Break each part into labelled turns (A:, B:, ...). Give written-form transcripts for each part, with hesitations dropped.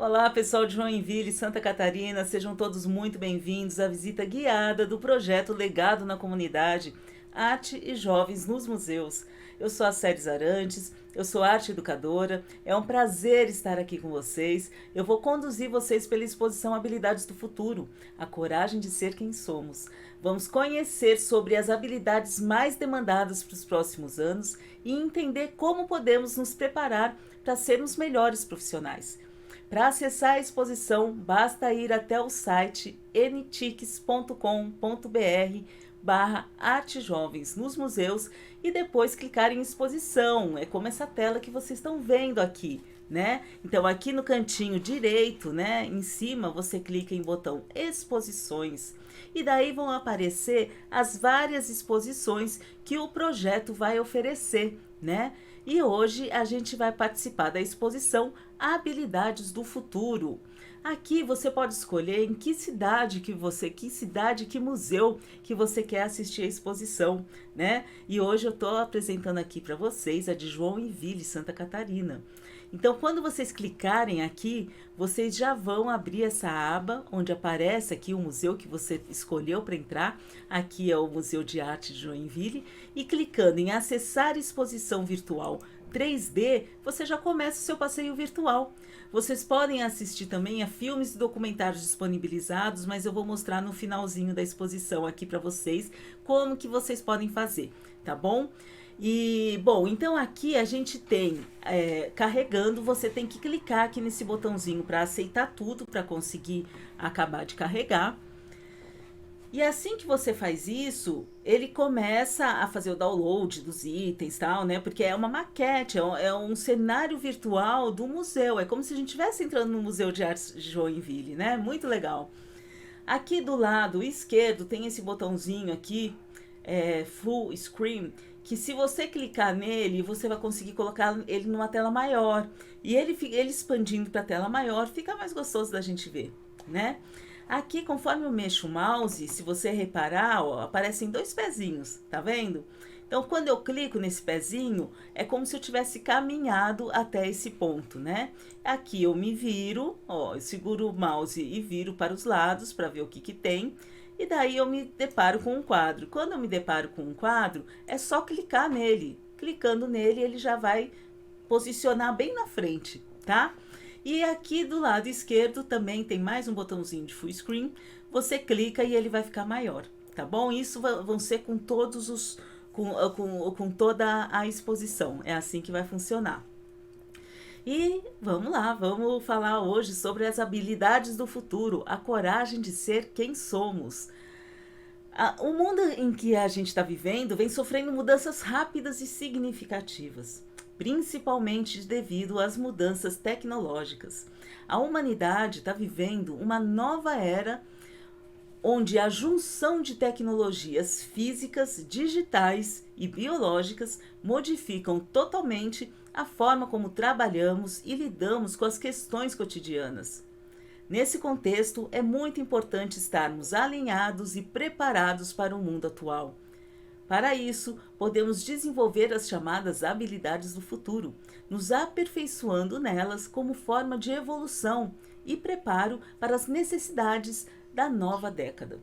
A: Olá, pessoal de Joinville, Santa Catarina, sejam todos muito bem-vindos à visita guiada do projeto Legado na Comunidade, Arte e Jovens nos Museus. Eu sou a Célis Arantes, eu sou arte educadora, é um prazer estar aqui com vocês. Eu vou conduzir vocês pela exposição Habilidades do Futuro, a coragem de ser quem somos. Vamos conhecer sobre as habilidades mais demandadas para os próximos anos e entender como podemos nos preparar para sermos melhores profissionais. Para acessar a exposição, basta ir até o site ntics.com.br/Arte Jovens nos museus e depois clicar em exposição. É como essa tela que vocês estão vendo aqui, né? Então aqui no cantinho direito, né, em cima, você clica em botão exposições e daí vão aparecer as várias exposições que o projeto vai oferecer, né? E hoje a gente vai participar da exposição Habilidades do Futuro. Aqui você pode escolher em que cidade, que museu que você quer assistir a exposição, né? E hoje eu estou apresentando aqui para vocês a de Joinville, Santa Catarina. Então, quando vocês clicarem aqui, vocês já vão abrir essa aba onde aparece aqui o museu que você escolheu para entrar. Aqui é o Museu de Arte de Joinville. E clicando em acessar exposição virtual 3D, você já começa o seu passeio virtual. Vocês podem assistir também a filmes e documentários disponibilizados, mas eu vou mostrar no finalzinho da exposição aqui para vocês como que vocês podem fazer, tá bom? E, bom, então aqui a gente tem, carregando, você tem que clicar aqui nesse botãozinho para aceitar tudo, para conseguir acabar de carregar. E assim que você faz isso, ele começa a fazer o download dos itens, tal, né? Porque é uma maquete, é um cenário virtual do museu. É como se a gente estivesse entrando no Museu de Arte de Joinville, né? Muito legal. Aqui do lado esquerdo tem esse botãozinho aqui, Full Screen, que se você clicar nele, você vai conseguir colocar ele numa tela maior. E ele expandindo para a tela maior, fica mais gostoso da gente ver, né? Aqui, conforme eu mexo o mouse, se você reparar, ó, aparecem dois pezinhos, tá vendo? Então, quando eu clico nesse pezinho, é como se eu tivesse caminhado até esse ponto, né? Aqui eu me viro, ó, eu seguro o mouse e viro para os lados para ver o que tem. E daí eu me deparo com um quadro. Quando eu me deparo com um quadro, é só clicar nele. Clicando nele, ele já vai posicionar bem na frente, tá? E aqui do lado esquerdo também tem mais um botãozinho de full screen. Você clica e ele vai ficar maior, tá bom? Isso vão ser com todos os, com toda a exposição. É assim que vai funcionar. E vamos lá, vamos falar hoje sobre as habilidades do futuro, a coragem de ser quem somos. O mundo em que a gente está vivendo vem sofrendo mudanças rápidas e significativas, principalmente devido às mudanças tecnológicas. A humanidade está vivendo uma nova era onde a junção de tecnologias físicas, digitais e biológicas modificam totalmente a forma como trabalhamos e lidamos com as questões cotidianas. Nesse contexto, é muito importante estarmos alinhados e preparados para o mundo atual. Para isso, podemos desenvolver as chamadas habilidades do futuro, nos aperfeiçoando nelas como forma de evolução e preparo para as necessidades da nova década.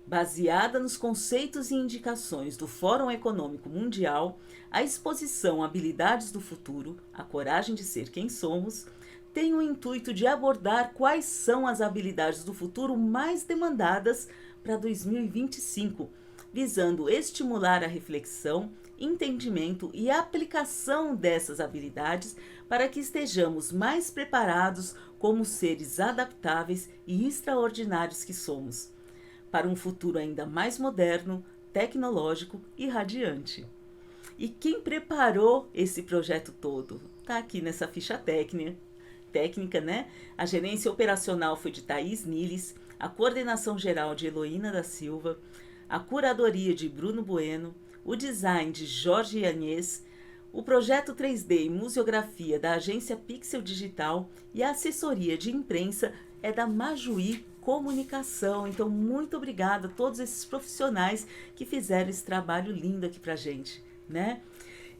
A: Baseada nos conceitos e indicações do Fórum Econômico Mundial, a exposição Habilidades do Futuro, a coragem de ser quem somos, tem o intuito de abordar quais são as habilidades do futuro mais demandadas para 2025, visando estimular a reflexão, entendimento e aplicação dessas habilidades para que estejamos mais preparados como seres adaptáveis e extraordinários que somos, para um futuro ainda mais moderno, tecnológico e radiante. E quem preparou esse projeto todo? Está aqui nessa ficha técnica, né? A gerência operacional foi de Thaís Niles, a coordenação geral de Heloína da Silva, a curadoria de Bruno Bueno, o design de Jorge Yanez, o projeto 3D e museografia da agência Pixel Digital e a assessoria de imprensa é da Majuí Comunicação. Então, muito obrigada a todos esses profissionais que fizeram esse trabalho lindo aqui pra gente, né?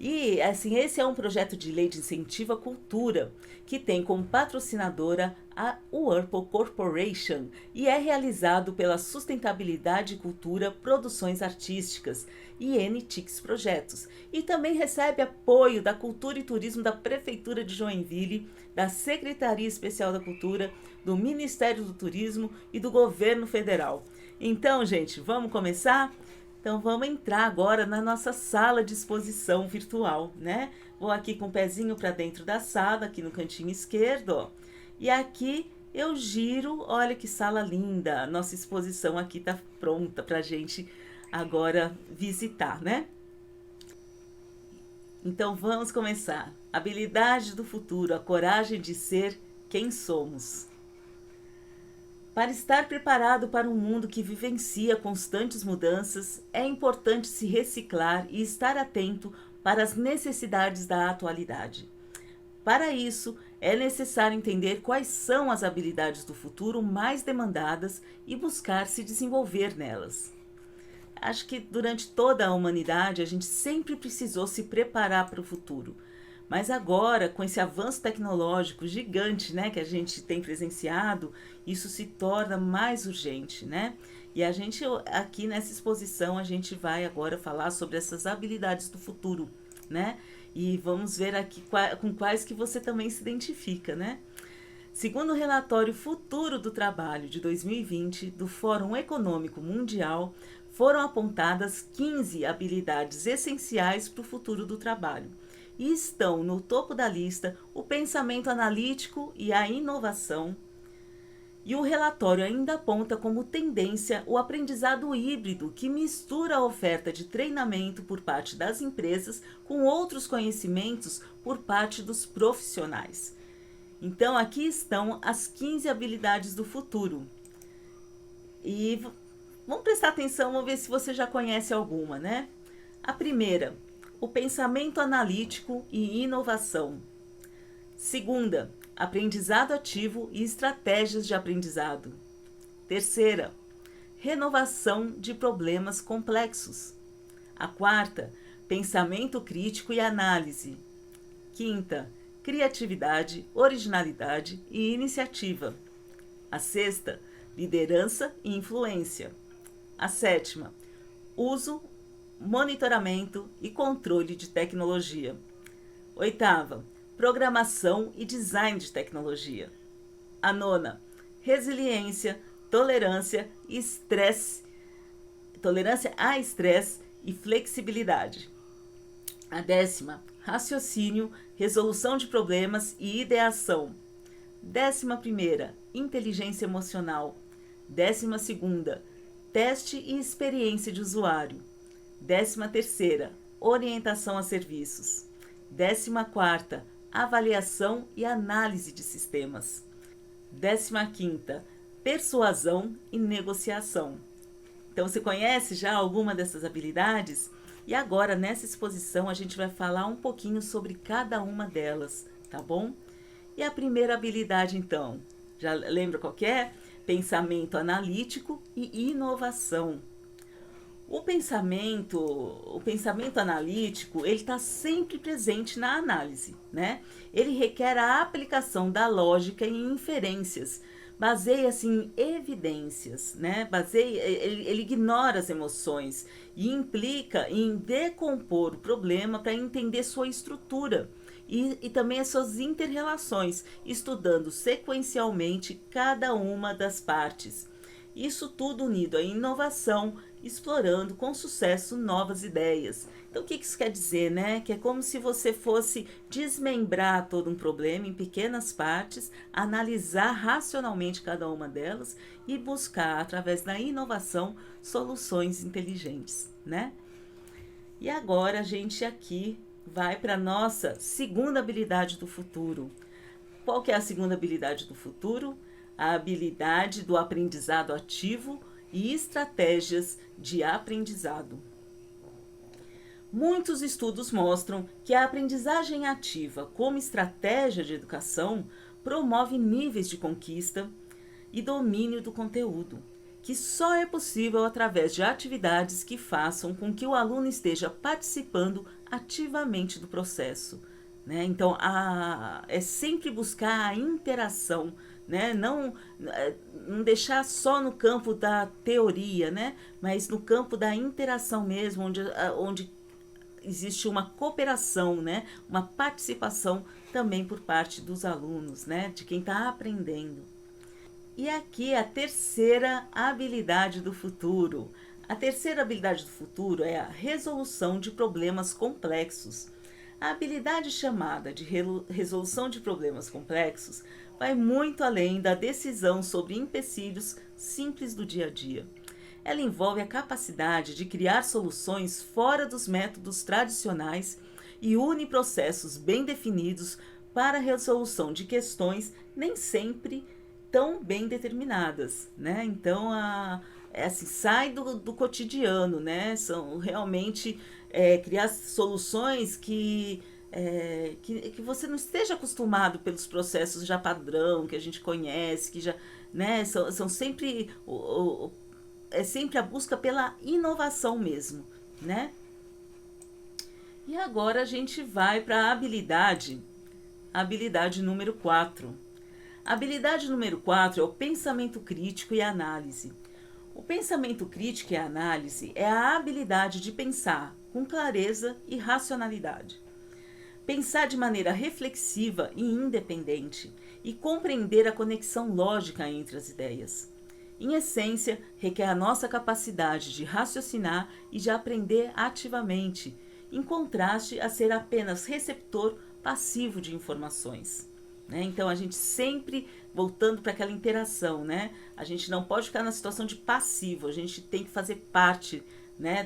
A: E, assim, esse é um projeto de lei de incentivo à cultura, que tem como patrocinadora a Whirlpool Corporation e é realizado pela Sustentabilidade e Cultura Produções Artísticas e NTICS Projetos. E também recebe apoio da Cultura e Turismo da Prefeitura de Joinville, da Secretaria Especial da Cultura, do Ministério do Turismo e do Governo Federal. Então, gente, vamos começar? Então vamos entrar agora na nossa sala de exposição virtual, né? Vou aqui com o pezinho para dentro da sala, aqui no cantinho esquerdo, ó. E aqui eu giro, olha que sala linda. Nossa exposição aqui tá pronta pra gente agora visitar, né? Então vamos começar. Habilidade do futuro, a coragem de ser quem somos. Para estar preparado para um mundo que vivencia constantes mudanças, é importante se reciclar e estar atento para as necessidades da atualidade. Para isso, é necessário entender quais são as habilidades do futuro mais demandadas e buscar se desenvolver nelas. Acho que durante toda a humanidade a gente sempre precisou se preparar para o futuro. Mas agora, com esse avanço tecnológico gigante, né, que a gente tem presenciado, isso se torna mais urgente, né? E a gente aqui nessa exposição a gente vai agora falar sobre essas habilidades do futuro, né? E vamos ver aqui com quais que você também se identifica, né? Segundo o relatório Futuro do Trabalho de 2020 do Fórum Econômico Mundial, foram apontadas 15 habilidades essenciais para o futuro do trabalho. E estão no topo da lista o pensamento analítico e a inovação. E o relatório ainda aponta como tendência o aprendizado híbrido, que mistura a oferta de treinamento por parte das empresas com outros conhecimentos por parte dos profissionais. Então, aqui estão as 15 habilidades do futuro. E vamos prestar atenção, vamos ver se você já conhece alguma, né? A primeira, o pensamento analítico e inovação. Segunda, aprendizado ativo e estratégias de aprendizado. Terceira, renovação de problemas complexos. A quarta, pensamento crítico e análise. Quinta, criatividade, originalidade e iniciativa. A sexta, liderança e influência. A sétima, uso, monitoramento e controle de tecnologia. Oitava, programação e design de tecnologia. A nona, resiliência, tolerância a estresse e flexibilidade. A décima, raciocínio, resolução de problemas e ideação. 11ª, inteligência emocional. 12ª, teste e experiência de usuário. 13ª, orientação a serviços. 14ª, avaliação e análise de sistemas. 15ª, persuasão e negociação. Então, você conhece já alguma dessas habilidades? E agora, nessa exposição, a gente vai falar um pouquinho sobre cada uma delas, tá bom? E a primeira habilidade, então, já lembra qual que é? Pensamento analítico e inovação. O pensamento analítico, ele está sempre presente na análise, né? Ele requer a aplicação da lógica em inferências, baseia-se em evidências, né? Ele ignora as emoções e implica em decompor o problema para entender sua estrutura e também as suas interrelações, estudando sequencialmente cada uma das partes. Isso tudo unido à inovação, explorando com sucesso novas ideias. Então, o que isso quer dizer, né? Que é como se você fosse desmembrar todo um problema em pequenas partes, analisar racionalmente cada uma delas e buscar, através da inovação, soluções inteligentes, né? E agora a gente aqui vai para a nossa segunda habilidade do futuro. Qual que é a segunda habilidade do futuro? A habilidade do aprendizado ativo e estratégias de aprendizado. Muitos estudos mostram que a aprendizagem ativa como estratégia de educação promove níveis de conquista e domínio do conteúdo. que só é possível através de atividades que façam com que o aluno esteja participando ativamente do processo, né? Então, é sempre buscar a interação, né? Não deixar só no campo da teoria, né? Mas no campo da interação mesmo, onde existe uma cooperação, né? Uma participação também por parte dos alunos, né? De quem está aprendendo. E aqui a terceira habilidade do futuro. A terceira habilidade do futuro é a resolução de problemas complexos. A habilidade chamada de resolução de problemas complexos vai muito além da decisão sobre empecilhos simples do dia a dia. Ela envolve a capacidade de criar soluções fora dos métodos tradicionais e une processos bem definidos para a resolução de questões nem sempre tão bem determinadas, né? Então, assim, sai do cotidiano, né? São realmente criar soluções que você não esteja acostumado pelos processos já padrão, que a gente conhece, que já, né? São sempre, é sempre a busca pela inovação mesmo, né? E agora a gente vai para a habilidade número 4. A habilidade número 4 é o pensamento crítico e análise. O pensamento crítico e a análise é a habilidade de pensar com clareza e racionalidade. Pensar de maneira reflexiva e independente e compreender a conexão lógica entre as ideias. Em essência, requer a nossa capacidade de raciocinar e de aprender ativamente, em contraste a ser apenas receptor passivo de informações. Então, a gente sempre voltando para aquela interação, né? A gente não pode ficar na situação de passivo, a gente tem que fazer parte, né,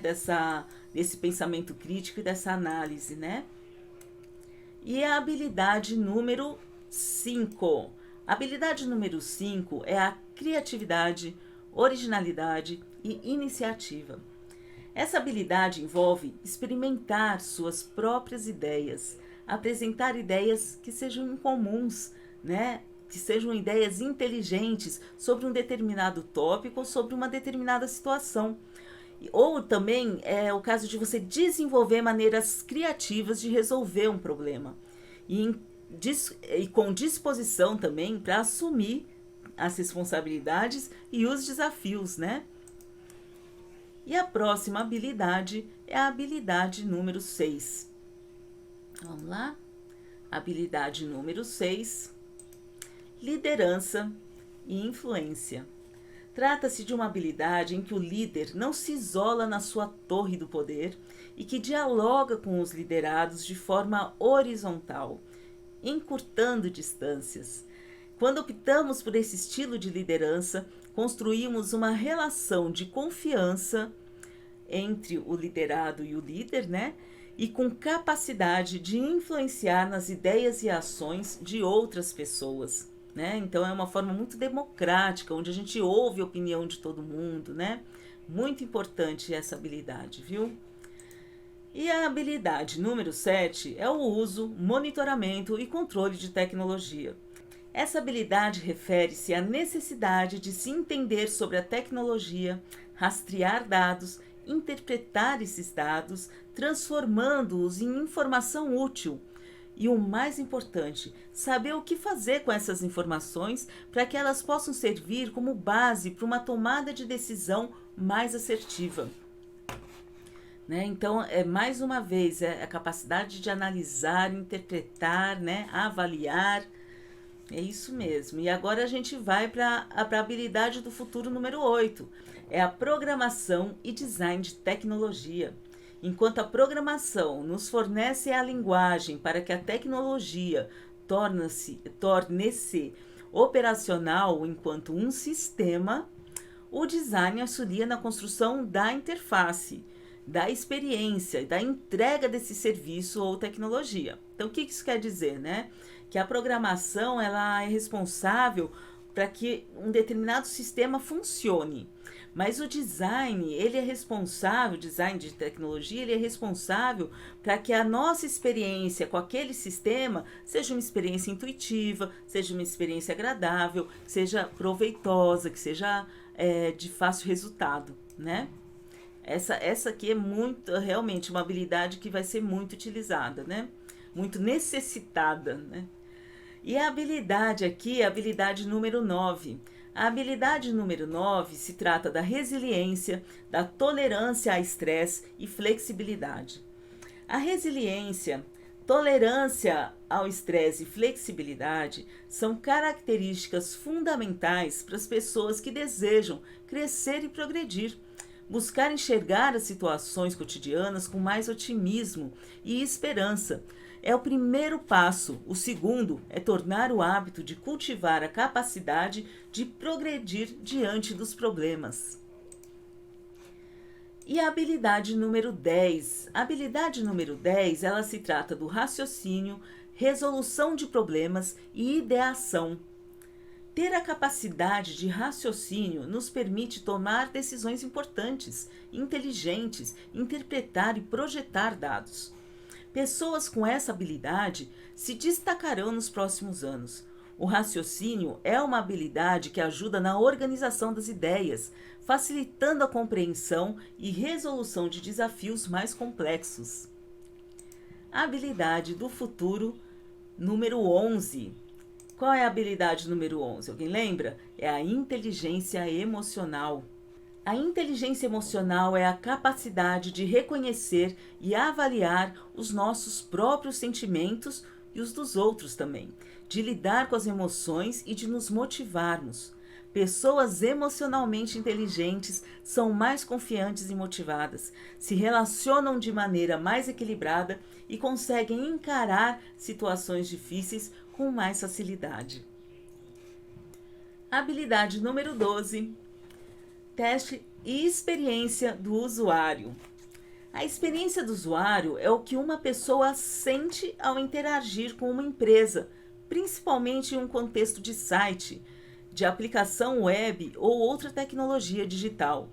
A: desse pensamento crítico e dessa análise, né? E a habilidade número 5. A habilidade número 5 é a criatividade, originalidade e iniciativa. Essa habilidade envolve experimentar suas próprias ideias, apresentar ideias que sejam incomuns, né? Que sejam ideias inteligentes sobre um determinado tópico ou sobre uma determinada situação. Ou também é o caso de você desenvolver maneiras criativas de resolver um problema. E com disposição também para assumir as responsabilidades e os desafios, né? E a próxima habilidade é a habilidade número 6. Vamos lá? Habilidade número 6. Liderança e influência. Trata-se de uma habilidade em que o líder não se isola na sua torre do poder e que dialoga com os liderados de forma horizontal, encurtando distâncias. Quando optamos por esse estilo de liderança, construímos uma relação de confiança entre o liderado e o líder, né? E com capacidade de influenciar nas ideias e ações de outras pessoas, né? Então é uma forma muito democrática, onde a gente ouve a opinião de todo mundo, né? Muito importante essa habilidade, viu? E a habilidade número 7 é o uso, monitoramento e controle de tecnologia. Essa habilidade refere-se à necessidade de se entender sobre a tecnologia, rastrear dados, interpretar esses dados, transformando-os em informação útil. E o mais importante, saber o que fazer com essas informações para que elas possam servir como base para uma tomada de decisão mais assertiva. Né? Então, mais uma vez, é a capacidade de analisar, interpretar, né? Avaliar. É isso mesmo. E agora a gente vai para a habilidade do futuro número 8. É a programação e design de tecnologia. Enquanto a programação nos fornece a linguagem para que a tecnologia torne-se operacional enquanto um sistema, o design auxilia na construção da interface, da experiência, da entrega desse serviço ou tecnologia. Então, o que isso quer dizer, né? Que a programação ela é responsável para que um determinado sistema funcione. Mas o design, ele é responsável, design de tecnologia, ele é responsável para que a nossa experiência com aquele sistema seja uma experiência intuitiva, seja uma experiência agradável, que seja proveitosa, que seja de fácil resultado, né? Essa aqui é muito, realmente, uma habilidade que vai ser muito utilizada, né? Muito necessitada, né? E a habilidade aqui é a habilidade número 9. A habilidade número 9 se trata da resiliência, da tolerância a estresse e flexibilidade. A resiliência, tolerância ao estresse e flexibilidade são características fundamentais para as pessoas que desejam crescer e progredir. Buscar enxergar as situações cotidianas com mais otimismo e esperança é o primeiro passo. O segundo é tornar o hábito de cultivar a capacidade de progredir diante dos problemas. E a habilidade número 10. A habilidade número 10, ela se trata do raciocínio, resolução de problemas e ideação. Ter a capacidade de raciocínio nos permite tomar decisões importantes, inteligentes, interpretar e projetar dados. Pessoas com essa habilidade se destacarão nos próximos anos. O raciocínio é uma habilidade que ajuda na organização das ideias, facilitando a compreensão e resolução de desafios mais complexos. A habilidade do futuro número 11. Qual é a habilidade número 11? Alguém lembra? É a inteligência emocional. A inteligência emocional é a capacidade de reconhecer e avaliar os nossos próprios sentimentos e os dos outros também, de lidar com as emoções e de nos motivarmos. Pessoas emocionalmente inteligentes são mais confiantes e motivadas, se relacionam de maneira mais equilibrada e conseguem encarar situações difíceis com mais facilidade. Habilidade número 12. Teste e experiência do usuário. A experiência do usuário é o que uma pessoa sente ao interagir com uma empresa, principalmente em um contexto de site, de aplicação web ou outra tecnologia digital.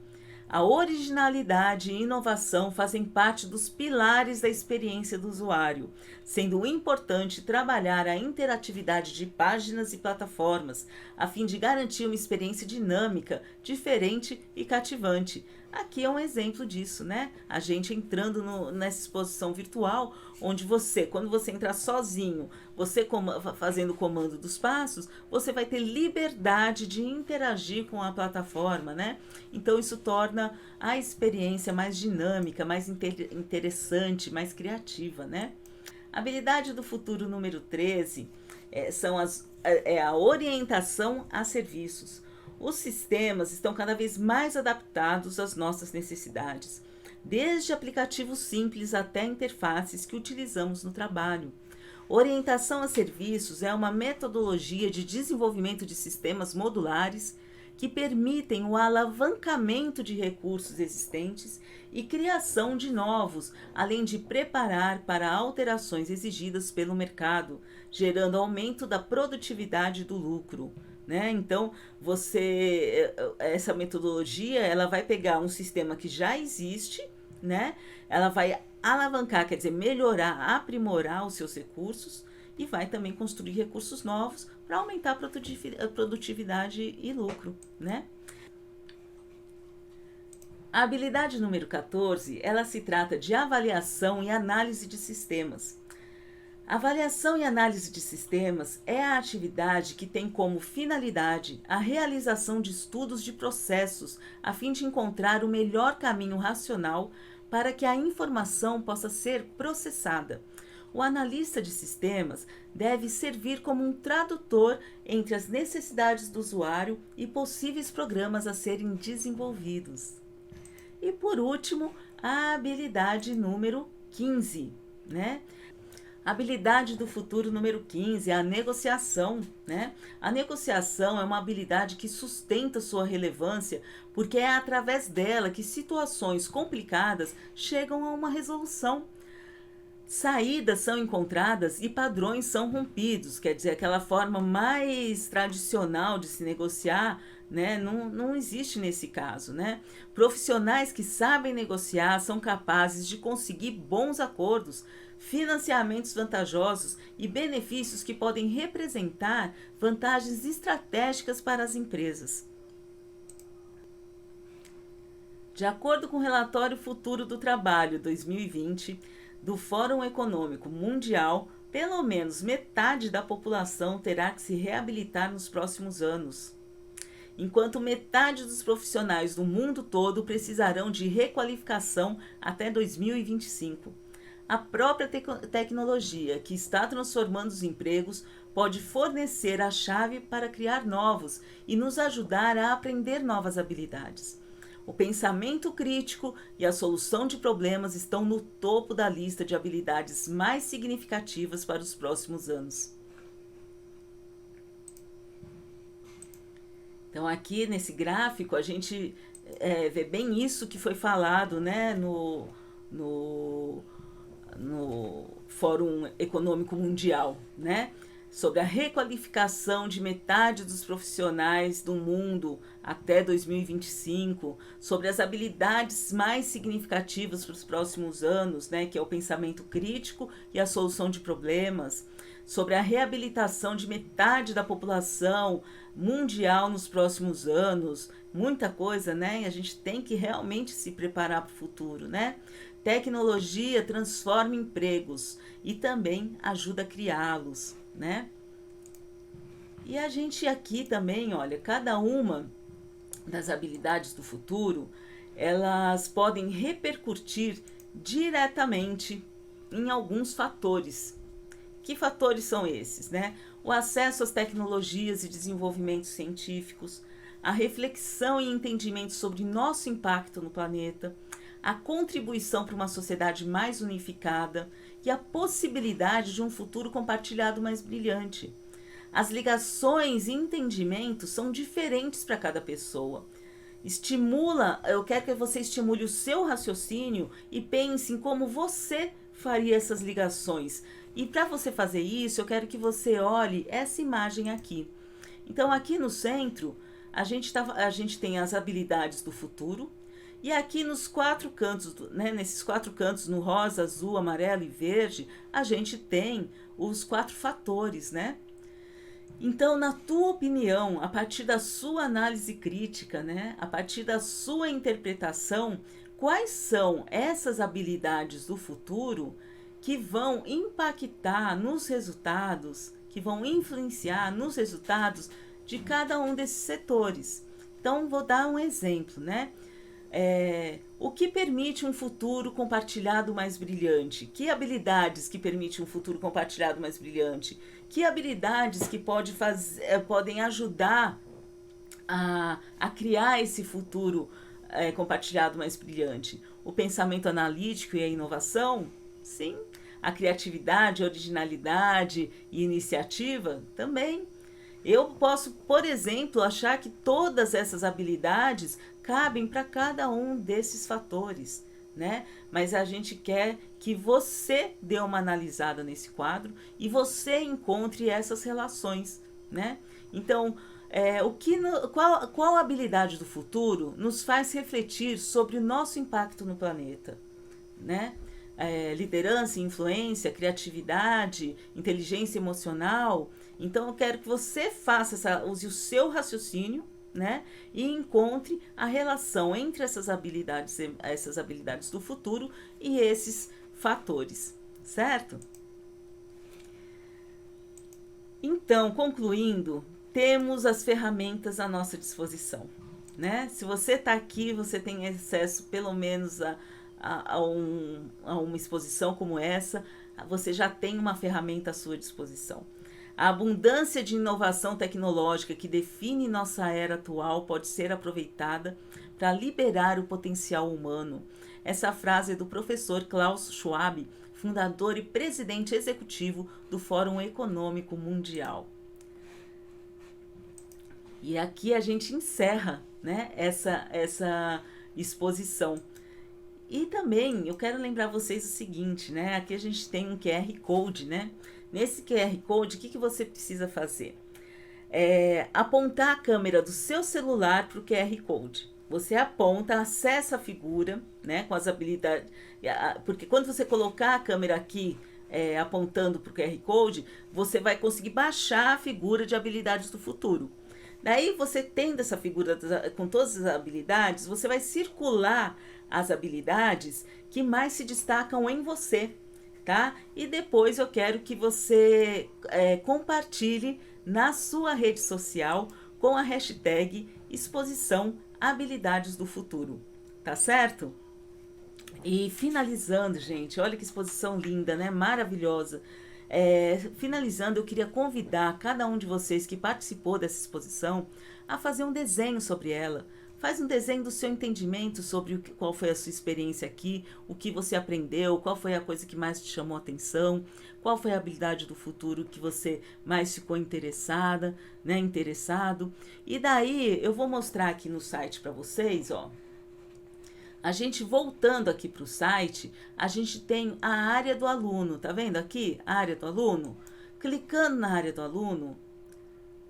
A: A originalidade e inovação fazem parte dos pilares da experiência do usuário, sendo importante trabalhar a interatividade de páginas e plataformas, a fim de garantir uma experiência dinâmica, diferente e cativante. Aqui é um exemplo disso, né? A gente entrando nessa exposição virtual, onde você, quando você entrar sozinho, você fazendo o comando dos passos, você vai ter liberdade de interagir com a plataforma, né? Então isso torna a experiência mais dinâmica, mais interessante, mais criativa, né? A habilidade do futuro número 13 é a orientação a serviços. Os sistemas estão cada vez mais adaptados às nossas necessidades, desde aplicativos simples até interfaces que utilizamos no trabalho. Orientação a serviços é uma metodologia de desenvolvimento de sistemas modulares que permitem o alavancamento de recursos existentes e criação de novos, além de preparar para alterações exigidas pelo mercado, gerando aumento da produtividade e do lucro. Né? Então, essa metodologia, ela vai pegar um sistema que já existe, né? Ela vai alavancar, quer dizer, melhorar, aprimorar os seus recursos e vai também construir recursos novos para aumentar a produtividade e lucro, né? A habilidade número 14, ela se trata de avaliação e análise de sistemas. Avaliação e análise de sistemas é a atividade que tem como finalidade a realização de estudos de processos a fim de encontrar o melhor caminho racional para que a informação possa ser processada. O analista de sistemas deve servir como um tradutor entre as necessidades do usuário e possíveis programas a serem desenvolvidos. E por último, a habilidade número 15, né? A habilidade do futuro número 15 é a negociação, né? A negociação é uma habilidade que sustenta sua relevância porque é através dela que situações complicadas chegam a uma resolução. Saídas são encontradas e padrões são rompidos, quer dizer, aquela forma mais tradicional de se negociar, né, não existe nesse caso, né? Profissionais que sabem negociar são capazes de conseguir bons acordos, financiamentos vantajosos e benefícios que podem representar vantagens estratégicas para as empresas. De acordo com o relatório Futuro do Trabalho 2020 do Fórum Econômico Mundial, pelo menos metade da população terá que se reabilitar nos próximos anos, enquanto metade dos profissionais do mundo todo precisarão de requalificação até 2025. A própria tecnologia que está transformando os empregos pode fornecer a chave para criar novos e nos ajudar a aprender novas habilidades. O pensamento crítico e a solução de problemas estão no topo da lista de habilidades mais significativas para os próximos anos. Então, aqui nesse gráfico, a gente vê bem isso que foi falado, né, no Fórum Econômico Mundial, né? Sobre a requalificação de metade dos profissionais do mundo até 2025, sobre as habilidades mais significativas para os próximos anos, né, que é o pensamento crítico e a solução de problemas, sobre a reabilitação de metade da população mundial nos próximos anos, muita coisa, né? E a gente tem que realmente se preparar para o futuro, né? Tecnologia transforma empregos e também ajuda a criá-los, né? E a gente aqui também, olha, cada uma das habilidades do futuro, elas podem repercutir diretamente em alguns fatores. Que fatores são esses, né? O acesso às tecnologias e desenvolvimentos científicos, a reflexão e entendimento sobre nosso impacto no planeta, a contribuição para uma sociedade mais unificada e a possibilidade de um futuro compartilhado mais brilhante. As ligações e entendimentos são diferentes para cada pessoa. Eu quero que você estimule o seu raciocínio e pense em como você faria essas ligações. E para você fazer isso, eu quero que você olhe essa imagem aqui. Então, aqui no centro, a gente tem as habilidades do futuro. E aqui nos quatro cantos, né, nesses quatro cantos, no rosa, azul, amarelo e verde, a gente tem os 4 fatores, né? Então, na tua opinião, a partir da sua análise crítica, né, a partir da sua interpretação, quais são essas habilidades do futuro que vão impactar nos resultados, que vão influenciar nos resultados de cada um desses setores? Então, vou dar um exemplo, né? O que permite um futuro compartilhado mais brilhante? Que habilidades que permitem um futuro compartilhado mais brilhante? Que habilidades que podem ajudar a criar esse futuro compartilhado mais brilhante? O pensamento analítico e a inovação? Sim. A criatividade, a originalidade e iniciativa? Também. Eu posso, por exemplo, achar que todas essas habilidades cabem para cada um desses fatores, né? Mas a gente quer que você dê uma analisada nesse quadro e você encontre essas relações, né? Então, qual habilidade do futuro nos faz refletir sobre o nosso impacto no planeta, né? Liderança, influência, criatividade, inteligência emocional. Então, eu quero que você use o seu raciocínio, né, e encontre a relação entre essas habilidades do futuro e esses fatores, certo? Então, concluindo, temos as ferramentas à nossa disposição, né? Se você está aqui, você tem acesso pelo menos a uma exposição como essa, você já tem uma ferramenta à sua disposição. A abundância de inovação tecnológica que define nossa era atual pode ser aproveitada para liberar o potencial humano. Essa frase é do professor Klaus Schwab, fundador e presidente executivo do Fórum Econômico Mundial. E aqui a gente encerra, né, essa exposição. E também eu quero lembrar vocês o seguinte, né? Aqui a gente tem um QR Code, né? Nesse QR Code, o que você precisa fazer? Apontar a câmera do seu celular para o QR Code. Você aponta, acessa a figura, né? Com as habilidades. Porque quando você colocar a câmera aqui apontando para o QR Code, você vai conseguir baixar a figura de habilidades do futuro. Daí você tendo essa figura com todas as habilidades, você vai circular as habilidades que mais se destacam em você, tá? E depois eu quero que você compartilhe na sua rede social com a hashtag Exposição Habilidades do Futuro, tá certo? E finalizando, gente, olha que exposição linda, né? Maravilhosa. Finalizando, eu queria convidar cada um de vocês que participou dessa exposição a fazer um desenho sobre ela. Faz um desenho do seu entendimento sobre qual foi a sua experiência aqui, o que você aprendeu, qual foi a coisa que mais te chamou a atenção, qual foi a habilidade do futuro que você mais ficou interessada, né, interessado. E daí eu vou mostrar aqui no site para vocês, ó. A gente voltando aqui para o site, a gente tem a área do aluno, tá vendo aqui? A área do aluno. Clicando na área do aluno,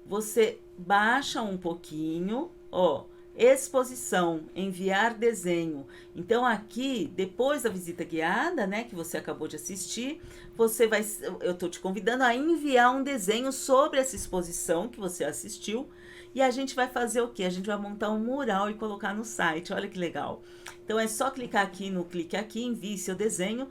A: você baixa um pouquinho, ó, exposição, enviar desenho. Então aqui, depois da visita guiada, né, que você acabou de assistir, eu tô te convidando a enviar um desenho sobre essa exposição que você assistiu. E a gente vai fazer o quê? A gente vai montar um mural e colocar no site. Olha que legal. Então é só clicar aqui no clique aqui, envie seu desenho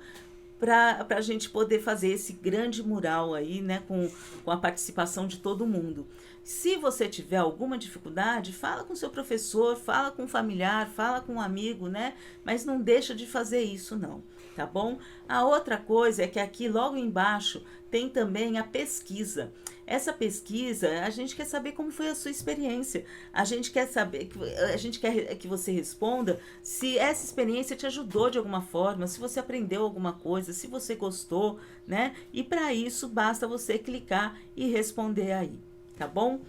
A: para a gente poder fazer esse grande mural aí, né, com a participação de todo mundo. Se você tiver alguma dificuldade, fala com seu professor, fala com um familiar, fala com um amigo, né? Mas não deixa de fazer isso, não, tá bom? A outra coisa é que aqui logo embaixo tem também a pesquisa. Essa pesquisa, a gente quer saber como foi a sua experiência. A gente quer que você responda se essa experiência te ajudou de alguma forma, se você aprendeu alguma coisa, se você gostou, né? E para isso basta você clicar e responder aí, tá bom?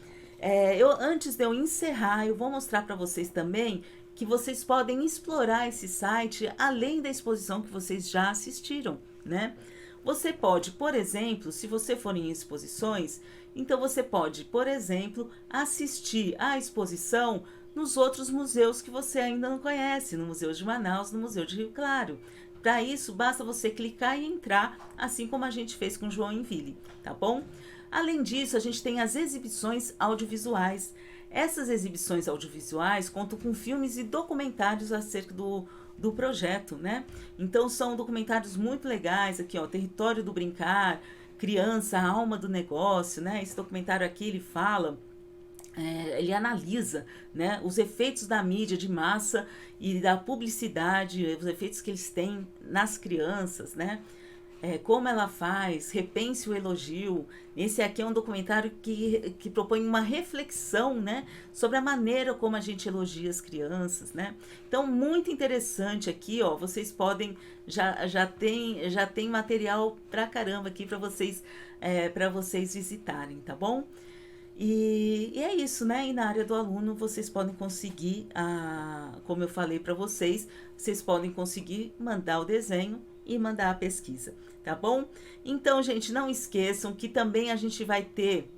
A: Antes de eu encerrar, eu vou mostrar para vocês também que vocês podem explorar esse site além da exposição que vocês já assistiram, né? Você pode, por exemplo, se você for em exposições, então você pode, por exemplo, assistir à exposição nos outros museus que você ainda não conhece, no Museu de Manaus, no Museu de Rio Claro. Para isso, basta você clicar e entrar, assim como a gente fez com Joinville, tá bom? Além disso, a gente tem as exibições audiovisuais. Essas exibições audiovisuais contam com filmes e documentários acerca do projeto, né? Então são documentários muito legais aqui, ó, Território do Brincar, Criança, a Alma do Negócio, né? Esse documentário aqui ele fala, ele analisa, né, os efeitos da mídia de massa e da publicidade, os efeitos que eles têm nas crianças, né? Como ela faz, repense o elogio. Esse aqui é um documentário que propõe uma reflexão, né, sobre a maneira como a gente elogia as crianças, né? Então, muito interessante aqui, ó, vocês podem, já tem material pra caramba aqui para vocês visitarem, tá bom? E é isso, né? E na área do aluno vocês podem conseguir, como eu falei para vocês, vocês podem conseguir mandar o desenho e mandar a pesquisa, tá bom? Então, gente, não esqueçam que também a gente vai ter,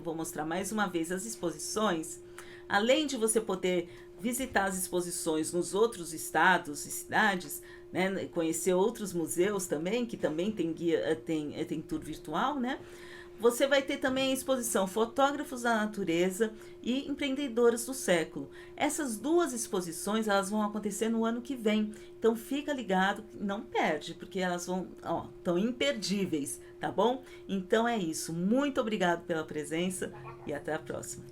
A: vou mostrar mais uma vez as exposições, além de você poder visitar as exposições nos outros estados e cidades, né, conhecer outros museus também, que também tem guia, tem tour virtual, né? Você vai ter também a exposição Fotógrafos da Natureza e Empreendedoras do Século. Essas duas exposições, elas vão acontecer no ano que vem. Então fica ligado, não perde, porque elas estão imperdíveis, tá bom? Então é isso. Muito obrigado pela presença e até a próxima.